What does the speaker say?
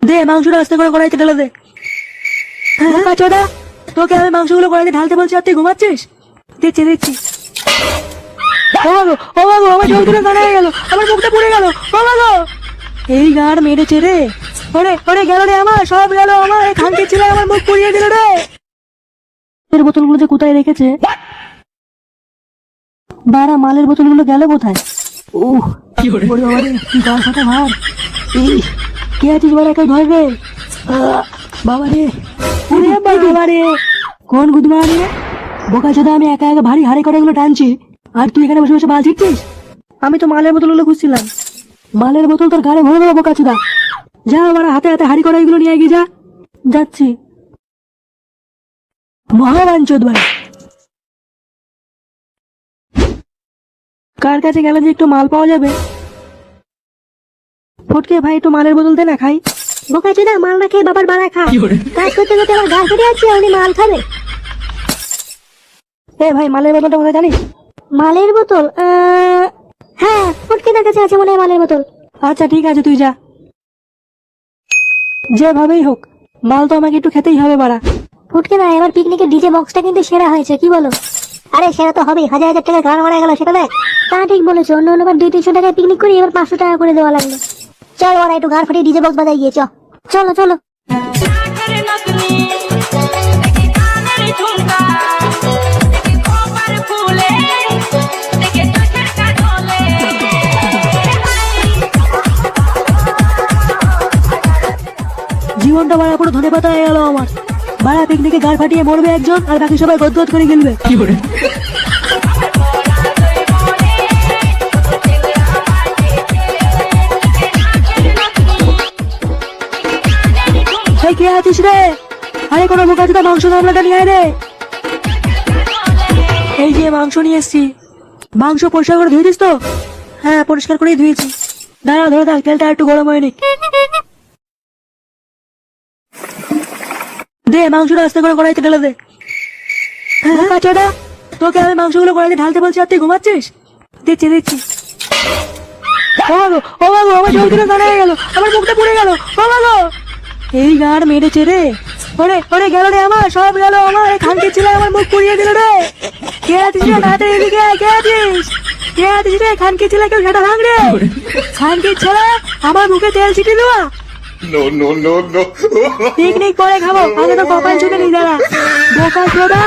দে মাংসটা আস্তে করে কড়াইতে ঢেলে দে। কাচোদা, তোকে আমি মাংসগুলো কড়াইতে ঢালতে বলছি আর তুই ঘুমাচ্ছিস? দিচ্ছি দিচ্ছি। ও বাবু আমার চোখ দুটো কানা হয়ে গেল, আমার মুখটা পুড়ে গেল। ও বাবু, এই গাড় মেরেছে রে। ওরে ওরে গেল রে, আমার সব গেল, আমার এই খানকে ছিল আমার মুখ পুড়িয়ে দিল রে। এর বোতলগুলো যে কোথায় রেখেছে? বারা মালের বোতলগুলো গেল কোথায়? ওহ ওরে বাবা রে, কি গাল ফাটা ভার। এই কে আছিস বারা, কেউ ধর রে। বাবা রে, ওরে বাবা রে, কোন গুদমা রে? বোকা চোদা, আমি একা একা ভারী হাড়ে করে এগুলো টানছি আর তুই এখানে বসে বসে বাল ছিটছিস? আমি তো মালের বোতলগুলো খুঁজছিলাম। মালের বোতল তোর গাড়ি ভরে দেবো বোকা চোদা। যা আমার হাতে হাতে হাড়ি করে এগুলো নিয়ে গিয়ে যা। যাচ্ছি। মহাবান চোদ ভাই, কার কাছে গেলে যে একটু মাল পাওয়া যাবে? ফটকে ভাই, একটু মালের বোতল দে না, খাই। বোকা চোদা, মাল না খেয়ে বাবার বাড়া খা। কাজ করতে করতে আমার গা ফেটে যাচ্ছে, উনি মাল খাবে। এ ভাই, মালের বোতলটা কোথায় জানিস? মালের বোতল? হ্যাঁ, ফটকেদার কাছে আছে মনে হয় মালের বোতল। আচ্ছা ঠিক আছে, তুই যা। যেভাবেই হোক মাল তো আমাকে একটু খেতেই হবে বাড়া। ফুটকেদা, এবার পিকনিকের ডিজে বক্সটা কিন্তু সেরা হয়েছে, কি বলো? আরে সেরা তো হবে, 1000 টাকা গান মারা গেল সেটা দেখ। তা ঠিক বলেছো, অন্য অন্যবার 200-300 টাকায় পিকনিক করি, এবার 500 টাকা করে দেওয়া লাগলো। চল ওরা একটু গান ফাটিয়ে ডিজে বক্স বাজাই গিয়ে চলো চলো। জীবনটা বাড়া পুরো ধনে পাতা হয়ে গেল আমার। বাড়া পিকনিকে গাড় ফাটিয়ে মরবে একজন আর বাকি সবাই গদগদ করে গেলবে। কে আছিস রে? আরে কোনো বোকা চোদা, মাংস গামলাটা নিয়ে আয় রে। এই যে মাংস নিয়ে এসছি। মাংস পরিষ্কার করে ধুয়ে দিস তো? হ্যাঁ, পরিষ্কার করেই ধুয়েছি। দাঁড়া, ধরে থাক, তেলটা একটু গরম হয়নি। দে মাংসটা আস্তে করে কড়াইতে ঢেলে দে। কাচোদা, তোকে আমি মাংসগুলো কড়াইতে ঢালতে বলছি আর তুই ঘুমাচ্ছিস? দিচ্ছি দিচ্ছি। ও বাবু আমার চোখ দুটো কানা হয়ে গেল, আমার মুখটা পুড়ে গেল। ও বাবু, এই গাড় মেরেছে রে। ওরে ওরে গেল রে, আমার সব গেল, আমার এই খানকে ছিল আমার মুখ পুড়িয়ে দিল রে। কে আছিস রে? তাড়াতাড়ি এদিকে আয়, কে আছিস? কে আছিস রে? খানকে ছিল, কেউ সেটা ভাঙ রে। খানকে ছেলে আমার মুখে তেল ছিটিয়ে দেওয়া। পিকনিক পরে খাবো, আগে তো কপাল ছুটে নিয়ে যারা বোকা চোদা।